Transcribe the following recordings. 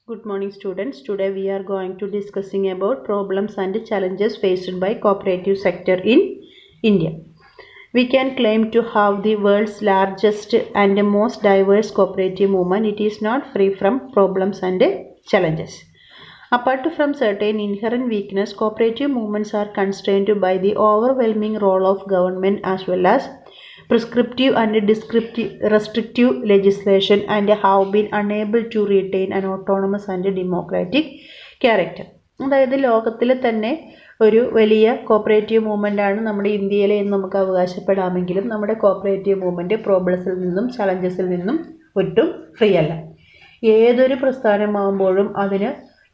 Good morning students. Today we are going to discussing about problems and challenges faced by cooperative sector in India. We can claim to have the world's largest and most diverse cooperative movement. It is not free from problems and challenges. Apart from certain inherent weakness, cooperative movements are constrained by the overwhelming role of government as well as prescriptive and restrictive legislation and have been unable to retain an autonomous and democratic character. അതായത് ലോകത്തിൽ തന്നെ ഒരു വലിയ cooperative movement ആണ് നമ്മുടെ ഇന്ത്യയിലെ എന്ന് നമുക്ക് അവകാശപ്പെടാമെങ്കിലും നമ്മുടെ കോപ്പറേറ്റീവ് മൂവ്മെൻറ്റ് പ്രോബ്ലംസിൽ നിന്നും ചലഞ്ചസിൽ നിന്നും ഒട്ടും ഫ്രീ അല്ല. ഏതൊരു പ്രസ്ഥാനമാകുമ്പോഴും അതിന്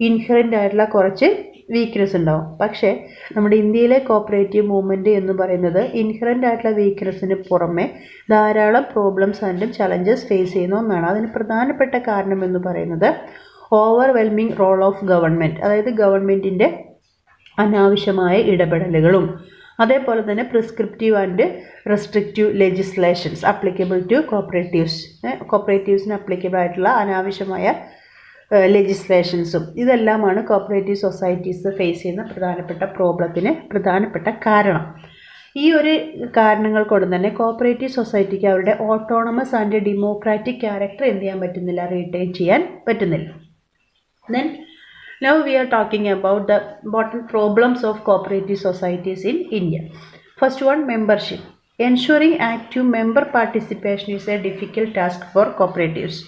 ഇൻഹറൻ്റ് ആയിട്ടുള്ള കുറച്ച് വീക്ക്നെസ് ഉണ്ടാവും. പക്ഷേ നമ്മുടെ ഇന്ത്യയിലെ കോപ്പറേറ്റീവ് മൂവ്മെൻറ്റ് എന്ന് പറയുന്നത് ഇൻഹറൻ്റ് ആയിട്ടുള്ള വീക്ക്നെസ്സിന് പുറമെ ധാരാളം പ്രോബ്ലംസ് ആൻഡ് ചലഞ്ചസ് ഫേസ് ചെയ്യുന്ന ഒന്നാണ്. അതിന് പ്രധാനപ്പെട്ട കാരണം എന്ന് പറയുന്നത് ഓവർവെൽമിങ് റോൾ ഓഫ് ഗവൺമെൻറ്, അതായത് ഗവൺമെൻറ്റിൻ്റെ അനാവശ്യമായ ഇടപെടലുകളും അതേപോലെ തന്നെ prescriptive and restrictive legislations applicable to കോപ്പറേറ്റീവ്സിന് അപ്ലിക്കബിൾ ആയിട്ടുള്ള അനാവശ്യമായ ലെജിസ്ലേഷൻസും ഇതെല്ലാമാണ് കോപ്പറേറ്റീവ് സൊസൈറ്റീസ് ഫേസ് ചെയ്യുന്ന പ്രധാനപ്പെട്ട കാരണം. ഈ ഒരു കാരണങ്ങൾ കൊണ്ട് തന്നെ കോപ്പറേറ്റീവ് സൊസൈറ്റിക്ക് അവരുടെ ഓട്ടോണമസ് ആൻഡ് ഡെമോക്രാറ്റിക് ക്യാരക്ടർ എന്ത് ചെയ്യാൻ പറ്റുന്നില്ല, റീറ്റെയിൻ ചെയ്യാൻ പറ്റുന്നില്ല. Then now we are talking about the important problems of cooperative societies in India. First one, membership. Ensuring active member participation is a difficult task for cooperatives.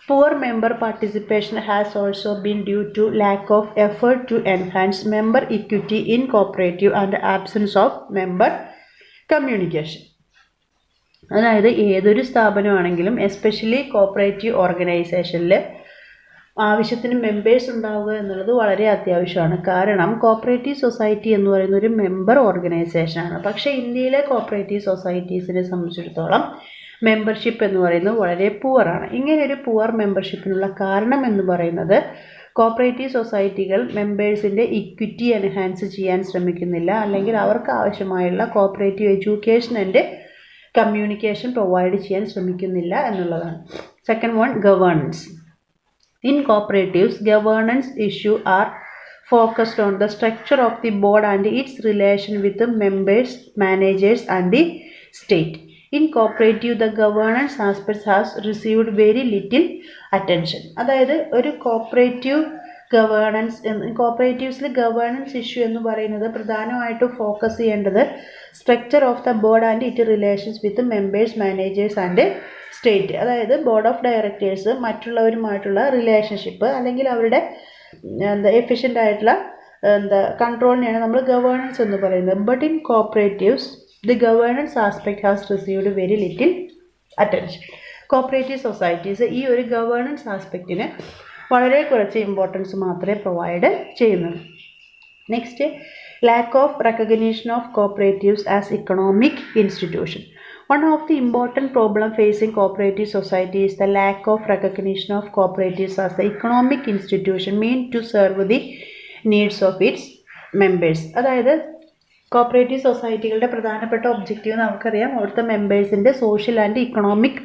Poor member participation has also been due to lack of effort to enhance member equity in cooperative and absence of member communication. അതായത് ഏതൊരു സ്ഥാപനമാണെങ്കിലും especially cooperative ഓർഗനൈസേഷനിൽ ആവശ്യത്തിന് members ഉണ്ടാവുക എന്നുള്ളത് വളരെ അത്യാവശ്യമാണ്. കാരണം cooperative society എന്ന് പറയുന്ന ഒരു മെമ്പർ ഓർഗനൈസേഷനാണ്. പക്ഷേ ഇന്ത്യയിലെ കോപ്പറേറ്റീവ് സൊസൈറ്റീസിനെ സംബന്ധിച്ചിടത്തോളം മെമ്പർഷിപ്പ് എന്ന് പറയുന്നത് വളരെ പുവറാണ്. ഇങ്ങനെ ഒരു പുവർ മെമ്പർഷിപ്പിനുള്ള കാരണം എന്ന് പറയുന്നത് കോപ്പറേറ്റീവ് സൊസൈറ്റികൾ മെമ്പേഴ്സിൻ്റെ ഇക്വിറ്റി എൻഹാൻസ് ചെയ്യാൻ ശ്രമിക്കുന്നില്ല, അല്ലെങ്കിൽ അവർക്ക് ആവശ്യമായുള്ള cooperative education and communication provide ചെയ്യാൻ ശ്രമിക്കുന്നില്ല എന്നുള്ളതാണ്. Second one, governance. In cooperatives, governance issues are focused on the structure of the board and its relation with the members, managers and the state. In cooperative, the governance aspects has received very little attention. അതായത് ഒരു cooperative കോപ്പറേറ്റീവ്സിൽ governance issue എന്ന് പറയുന്നത് പ്രധാനമായിട്ടും focus ചെയ്യേണ്ടത് structure of the board and it relations with members, managers and state. അതായത് board of directors മറ്റുള്ളവരുമായിട്ടുള്ള relationship അല്ലെങ്കിൽ അവരുടെ efficient ആയിട്ടുള്ള കൺട്രോളിനെയാണ് നമ്മൾ ഗവേണൻസ് എന്ന് പറയുന്നത്. But in cooperatives the governance aspect has received very little attention. Cooperative societies ഈ ഒരു governance ആസ്പെക്റ്റിന് വളരെ കുറച്ച് ഇമ്പോർട്ടൻസ് മാത്രമേ പ്രൊവൈഡ് ചെയ്യുന്നുള്ളൂ. Next, lakh of recognition of cooperatives as economic institution. One of the important problems facing cooperative society is the lack of recognition of cooperatives as the economic institution meant to serve the needs of its members. അതായത് cooperative സൊസൈറ്റികളുടെ പ്രധാനപ്പെട്ട objective നമുക്കറിയാം, അവിടുത്തെ മെമ്പേഴ്സിൻ്റെ social and economic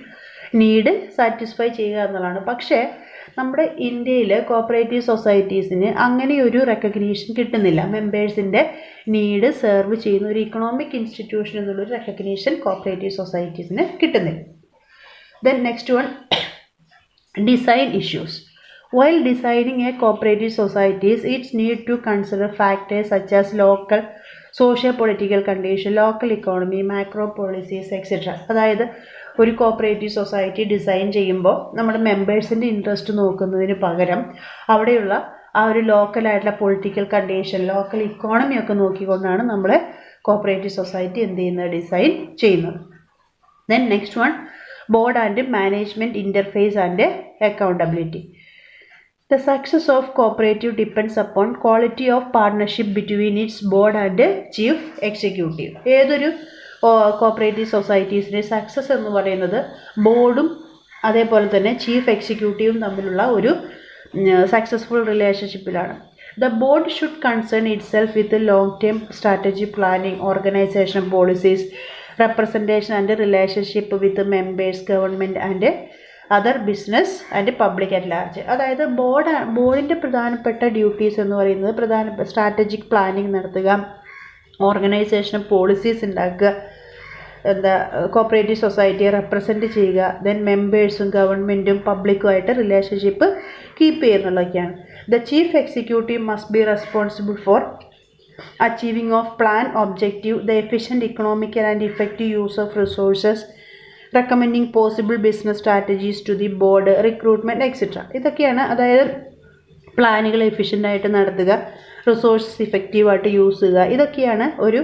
need satisfy ചെയ്യുക എന്നുള്ളതാണ്. പക്ഷേ നമ്മുടെ ഇന്ത്യയിൽ കോപ്പറേറ്റീവ് സൊസൈറ്റീസിന് അങ്ങനെയൊരു റെക്കഗ്നീഷൻ കിട്ടുന്നില്ല. മെമ്പേഴ്സിൻ്റെ നീഡ് സെർവ് ചെയ്യുന്ന ഒരു ഇക്കണോമിക് ഇൻസ്റ്റിറ്റ്യൂഷൻ എന്നുള്ളൊരു റെക്കഗ്നീഷൻ കോപ്പറേറ്റീവ് സൊസൈറ്റീസിന് കിട്ടുന്നില്ല. Then next one, design issues. While designing a cooperative societies, it needs to consider factors such as local socio-political condition, local economy, macro policies, etc. അതായത് ഒരു cooperative society design ചെയ്യുമ്പോൾ നമ്മുടെ മെമ്പേഴ്സിൻ്റെ interest നോക്കുന്നതിന് പകരം അവിടെയുള്ള ആ ഒരു ലോക്കലായിട്ടുള്ള പൊളിറ്റിക്കൽ കണ്ടീഷൻ, ലോക്കൽ ഇക്കോണമി ഒക്കെ നോക്കിക്കൊണ്ടാണ് നമ്മൾ കോപ്പറേറ്റീവ് സൊസൈറ്റി എന്ത് ചെയ്യുന്നത്, ഡിസൈൻ ചെയ്യുന്നത്. Then next one, board and management interface and accountability. The success of cooperative depends upon quality of partnership between its board and chief executive. ഏതൊരു cooperative സൊസൈറ്റീസിൻ്റെ success എന്ന് പറയുന്നത് ബോർഡും അതേപോലെ തന്നെ ചീഫ് എക്സിക്യൂട്ടീവും തമ്മിലുള്ള ഒരു successful റിലേഷൻഷിപ്പിലാണ്. The board should concern itself with long-term strategy planning, organization policies, representation and relationship with the members, government and other business and public at large. അതായത് ബോർഡിൻ്റെ പ്രധാനപ്പെട്ട ഡ്യൂട്ടീസ് എന്ന് പറയുന്നത് സ്ട്രാറ്റജിക് പ്ലാനിങ് നടത്തുക, ഓർഗനൈസേഷൻ പോളിസീസ് ഉണ്ടാക്കുക, cooperative സൊസൈറ്റിയെ represent ചെയ്യുക, then മെമ്പേഴ്സും ഗവൺമെൻറ്റും പബ്ലിക്കുമായിട്ട് റിലേഷൻഷിപ്പ് കീപ്പ് ചെയ്യുന്നുള്ളതൊക്കെയാണ്. The chief executive must be responsible for achieving of plan objective, the efficient economical and effective use of resources, recommending possible business strategies to the board, recruitment etcetera. ഇതൊക്കെയാണ്. അതായത് പ്ലാനുകൾ എഫിഷ്യൻ്റായിട്ട് നടത്തുക, resources ഇഫക്റ്റീവായിട്ട് use ചെയ്യുക, ഇതൊക്കെയാണ് ഒരു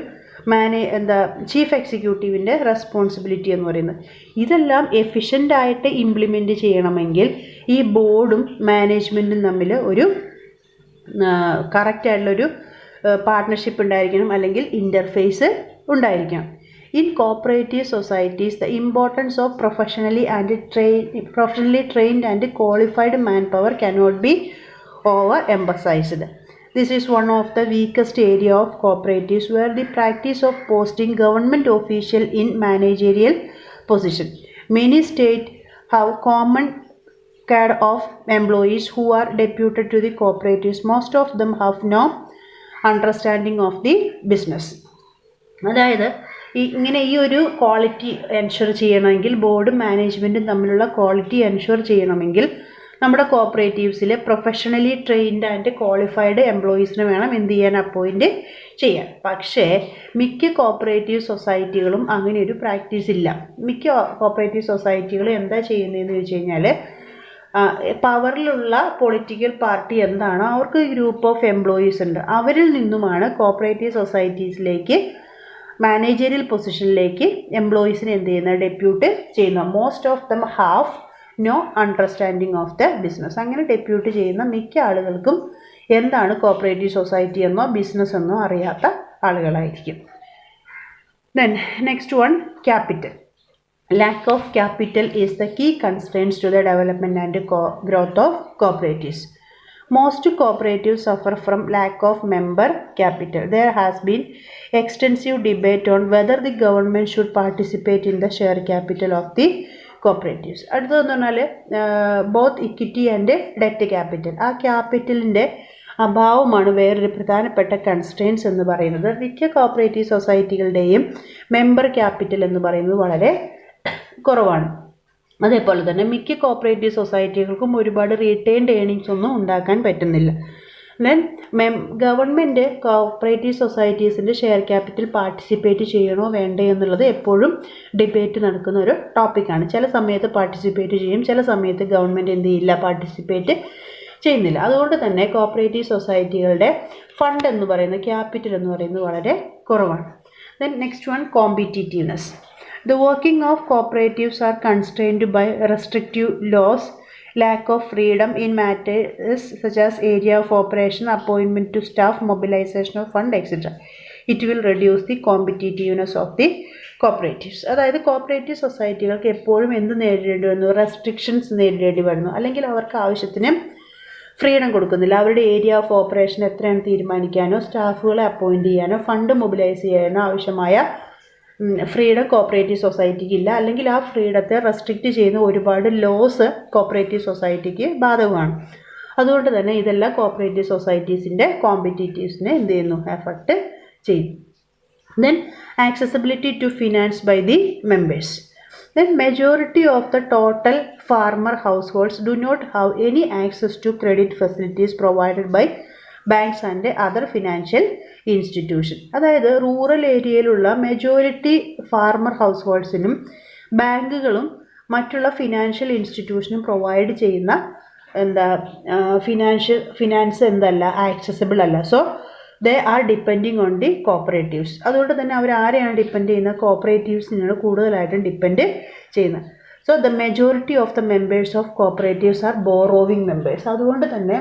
chief എക്സിക്യൂട്ടീവിൻ്റെ responsibility എന്ന് പറയുന്നത്. ഇതെല്ലാം എഫിഷ്യൻ്റായിട്ട് ഇംപ്ലിമെൻറ്റ് ചെയ്യണമെങ്കിൽ ഈ ബോർഡും മാനേജ്മെൻറ്റും തമ്മിൽ ഒരു കറക്റ്റായിട്ടുള്ളൊരു പാർട്ട്ണർഷിപ്പ് ഉണ്ടായിരിക്കണം, അല്ലെങ്കിൽ ഇൻ്റർഫേസ് ഉണ്ടായിരിക്കണം. In cooperative societies, the importance of professionally trained and qualified manpower cannot be overemphasized. This is one of the weakest area of cooperatives, where the practice of posting government official in managerial position. Many states have common cadre of employees who are deputed to the cooperatives. Most of them have no understanding of the business. അതായത് ഇങ്ങനെ ഈ ഒരു quality ensure ചെയ്യണമെങ്കിൽ, ബോർഡും മാനേജ്മെൻറ്റും തമ്മിലുള്ള quality ensure ചെയ്യണമെങ്കിൽ നമ്മുടെ കോപ്പറേറ്റീവ്സിൽ professionally trained and qualified എംപ്ലോയീസിനെ വേണം എന്ത് ചെയ്യാൻ, അപ്പോയിൻറ്റ് ചെയ്യാൻ. പക്ഷേ മിക്ക കോപ്പറേറ്റീവ് സൊസൈറ്റികളും അങ്ങനെ ഒരു പ്രാക്ടീസ് ഇല്ല. മിക്ക കോപ്പറേറ്റീവ് സൊസൈറ്റികളും എന്താ ചെയ്യുന്നതെന്ന് ചോദിച്ചു കഴിഞ്ഞാൽ, പവറിലുള്ള പൊളിറ്റിക്കൽ പാർട്ടി എന്താണോ അവർക്ക് ഗ്രൂപ്പ് ഓഫ് എംപ്ലോയീസ് ഉണ്ട്, അവരിൽ നിന്നുമാണ് കോപ്പറേറ്റീവ് സൊസൈറ്റീസിലേക്ക് മാനേജറിയൽ പൊസിഷനിലേക്ക് എംപ്ലോയീസിനെ എന്ത് ചെയ്യുന്നത്, ഡെപ്യൂട്ട് ചെയ്യുന്നത്. Most of them have no understanding of the business. അങ്ങനെ ഡെപ്യൂട്ട് ചെയ്യുന്ന മിക്ക ആളുകൾക്കും എന്താണ് കോപ്പറേറ്റീവ് സൊസൈറ്റി എന്നോ ബിസിനസ് എന്നോ അറിയാത്ത ആളുകളായിരിക്കും. Then next one, capital. Lack of capital is the key constraint to the development and growth of cooperatives. Most cooperatives suffer from lack of member capital. There has been extensive debate on whether the government should participate in the share capital of the cooperatives. അടുത്തതെന്ന് പറഞ്ഞാൽ both equity and debt capital. ആ ക്യാപിറ്റലിൻ്റെ അഭാവമാണ് വേറൊരു പ്രധാനപ്പെട്ട constraints എന്ന് പറയുന്നത്. മിക്ക cooperative സൊസൈറ്റികളുടെയും member capital എന്ന് പറയുന്നത് വളരെ കുറവാണ്. അതേപോലെ തന്നെ മിക്ക കോപ്പറേറ്റീവ് സൊസൈറ്റികൾക്കും ഒരുപാട് റീറ്റെയിൻഡ് ഏണിങ്സ് ഒന്നും ഉണ്ടാക്കാൻ പറ്റുന്നില്ല. ദെൻ ഗവൺമെൻറ് കോപ്പറേറ്റീവ് സൊസൈറ്റീസിൻ്റെ ഷെയർ ക്യാപിറ്റൽ പാർട്ടിസിപ്പേറ്റ് ചെയ്യണോ വേണ്ടേ എന്നുള്ളത് എപ്പോഴും ഡിബേറ്റ് നടക്കുന്ന ഒരു ടോപ്പിക്കാണ്. ചില സമയത്ത് പാർട്ടിസിപ്പേറ്റ് ചെയ്യും, ചില സമയത്ത് ഗവൺമെൻറ് എന്ത് ചെയ്യില്ല, പാർട്ടിസിപ്പേറ്റ് ചെയ്യുന്നില്ല. അതുകൊണ്ട് തന്നെ കോപ്പറേറ്റീവ് സൊസൈറ്റികളുടെ ഫണ്ട് എന്ന് പറയുന്നത്, ക്യാപിറ്റൽ എന്ന് പറയുന്നത് വളരെ കുറവാണ്. Then next one, competitiveness. The working of cooperatives are constrained by restrictive laws, lack of freedom in matters such as area of operation, appointment to staff, mobilization of fund, etc. It will reduce the competitiveness of the cooperatives. അതായത് cooperative സൊസൈറ്റികൾക്ക് എപ്പോഴും എന്ത് നേരിടേണ്ടി വരുന്നു, restrictions നേരിടേണ്ടി വരുന്നു, അല്ലെങ്കിൽ അവർക്ക് ആവശ്യത്തിന് ഫ്രീഡം കൊടുക്കുന്നില്ല. അവരുടെ ഏരിയ ഓഫ് ഓപ്പറേഷൻ എത്രയാണ് തീരുമാനിക്കാനോ, സ്റ്റാഫുകളെ അപ്പോയിൻറ്റ് ചെയ്യാനോ, ഫണ്ട് മൊബിലൈസ് ചെയ്യാനോ ആവശ്യമായ ഫ്രീഡം കോപ്പറേറ്റീവ് സൊസൈറ്റിക്ക് ഇല്ല. അല്ലെങ്കിൽ ആ ഫ്രീഡത്തെ റെസ്ട്രിക്റ്റ് ചെയ്യുന്ന ഒരുപാട് ലോസ് കോപ്പറേറ്റീവ് സൊസൈറ്റിക്ക് ബാധകമാണ്. അതുകൊണ്ട് തന്നെ ഇതെല്ലാം കോപ്പറേറ്റീവ് സൊസൈറ്റീസിൻ്റെ കോമ്പറ്റീറ്റീവ്സിനെ എന്ത് ചെയ്യുന്നു, എഫക്റ്റ് ചെയ്യും. Then accessibility to finance by the members. Then majority of the total farmer households do not have any access to credit facilities provided by banks and other financial institution. അതായത് rural ഏരിയയിലുള്ള majority farmer house ഹോൾഡ്സിനും ബാങ്കുകളും മറ്റുള്ള financial ഇൻസ്റ്റിറ്റ്യൂഷനും provide ചെയ്യുന്ന finance എന്തല്ല, accessible അല്ല. So they are depending on the cooperatives. അതുകൊണ്ട് തന്നെ അവർ ആരെയാണ് ഡിപ്പെൻഡ് ചെയ്യുന്നത്, കോപ്പറേറ്റീവ്സിനാണ് കൂടുതലായിട്ടും ഡിപ്പെൻഡ് ചെയ്യുന്നത്. So the majority of the members of cooperatives are borrowing members. അതുകൊണ്ട് തന്നെ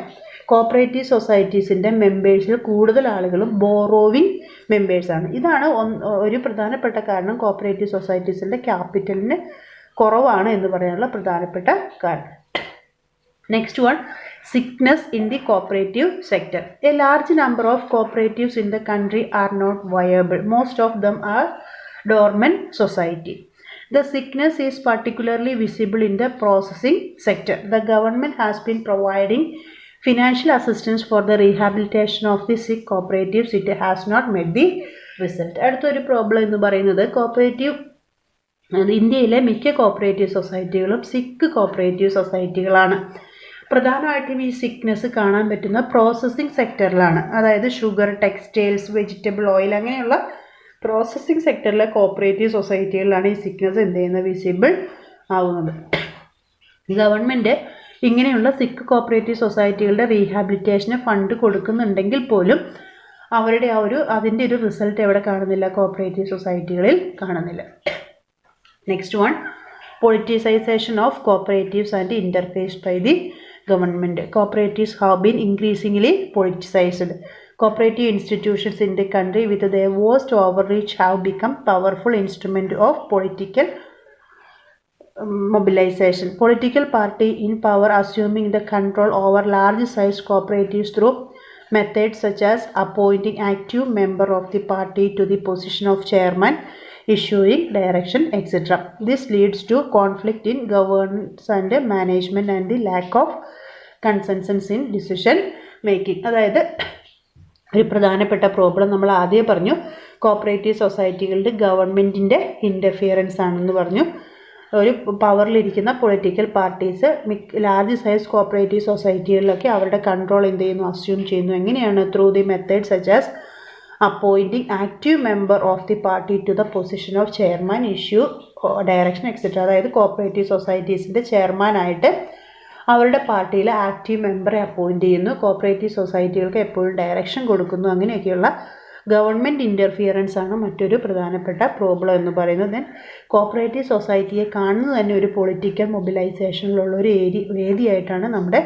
കോപ്പറേറ്റീവ് സൊസൈറ്റീസിൻ്റെ മെമ്പേഴ്സിൽ കൂടുതൽ ആളുകളും ബോറോവിങ് മെമ്പേഴ്സാണ്. ഇതാണ് ഒരു പ്രധാനപ്പെട്ട കാരണം കോപ്പറേറ്റീവ് സൊസൈറ്റീസിൻ്റെ ക്യാപിറ്റലിന് കുറവാണ് എന്ന് പറയാനുള്ള പ്രധാനപ്പെട്ട കാരണം. Next one, sickness in the cooperative sector. A large number of cooperatives in the country are not viable. Most of them are dormant society. The sickness is particularly visible in the processing sector. The government has been providing financial assistance for the rehabilitation of the sick cooperatives. It has not met the result. അടുത്തൊരു problem എന്ന് പറയുന്നത് cooperative ഇന്ത്യയിലെ മിക്ക cooperative സൊസൈറ്റികളും സിക്ക് cooperative സൊസൈറ്റികളാണ്. പ്രധാനമായിട്ടും ഈ sickness കാണാൻ പറ്റുന്ന പ്രോസസ്സിംഗ് സെക്ടറിലാണ്. അതായത് ഷുഗർ, ടെക്സ്റ്റൈൽസ്, വെജിറ്റബിൾ ഓയിൽ അങ്ങനെയുള്ള പ്രോസസ്സിംഗ് സെക്ടറിലെ കോപ്പറേറ്റീവ് സൊസൈറ്റികളിലാണ് ഈ സിക്നെസ് എന്ത് ചെയ്യുന്നത് വിസിബിൾ ആവുന്നത്. ഗവൺമെൻറ് ഇങ്ങനെയുള്ള സിക്ക് കോപ്പറേറ്റീവ് സൊസൈറ്റികളുടെ റീഹാബിലിറ്റേഷന് ഫണ്ട് കൊടുക്കുന്നുണ്ടെങ്കിൽ പോലും അവരുടെ അതിൻ്റെ ഒരു റിസൾട്ട് എവിടെ കാണുന്നില്ല, കോപ്പറേറ്റീവ് സൊസൈറ്റികളിൽ കാണുന്നില്ല. Next one, politicization of cooperatives and interface by the government. Cooperatives have been increasingly politicized. Cooperative institutions in the country with their vast overreach have become powerful instrument of political mobilization. Political party in power assuming the control over large sized cooperatives through methods such as appointing active member of the party to the position of chairman, issuing direction, etc. This leads to conflict in governance and management and the lack of consensus in decision making. അതായത് ഒരു പ്രധാനപ്പെട്ട problem നമ്മൾ ആദ്യം പറഞ്ഞു, cooperative സൊസൈറ്റികളുടെ ഗവൺമെൻറ്റിൻ്റെ interference ആണെന്ന് പറഞ്ഞു. ഒരു പവറിലിരിക്കുന്ന political parties large size cooperative സൊസൈറ്റികളിലൊക്കെ അവരുടെ കൺട്രോൾ എന്ത് ചെയ്യുന്നു, അസ്യൂം ചെയ്യുന്നു. എങ്ങനെയാണ്? Through the method such as appointing active member of the party to the position of chairman, issue direction, etc. അതായത് കോപ്പറേറ്റീവ് സൊസൈറ്റീസിൻ്റെ ചെയർമാനായിട്ട് അവരുടെ പാർട്ടിയിലെ ആക്റ്റീവ് മെമ്പറെ അപ്പോയിൻറ്റ് ചെയ്യുന്നു, കോപ്പറേറ്റീവ് സൊസൈറ്റികൾക്ക് എപ്പോഴും ഡയറക്ഷൻ കൊടുക്കുന്നു. അങ്ങനെയൊക്കെയുള്ള ഗവൺമെൻറ് ഇൻ്റർഫിയറൻസ് ആണ് മറ്റൊരു പ്രധാനപ്പെട്ട പ്രോബ്ലം എന്ന് പറയുന്നത്. ദെൻ കോപ്പറേറ്റീവ് സൊസൈറ്റിയെ കാണുന്നത് തന്നെ ഒരു പൊളിറ്റിക്കൽ മൊബിലൈസേഷനിലുള്ള ഒരു വേദിയായിട്ടാണ് നമ്മുടെ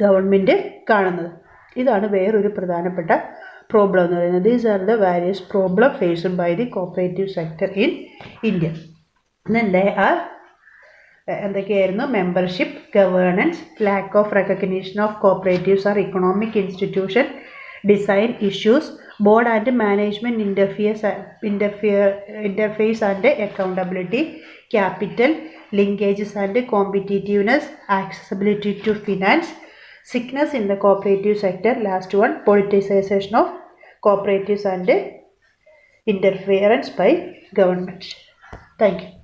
ഗവൺമെൻറ് കാണുന്നത്. ഇതാണ് വേറൊരു പ്രധാനപ്പെട്ട പ്രോബ്ലം എന്ന് പറയുന്നത്. These are the various problem faced by the cooperative sector in India. Then they are എന്തൊക്കെയായിരുന്നു? Membership, governance, lack of recognition of cooperatives are economic institution, design issues, board and management interface and accountability, capital, linkages and competitiveness, accessibility to finance, sickness in the cooperative sector. Last one, politicization of cooperatives and interference by government. Thank you.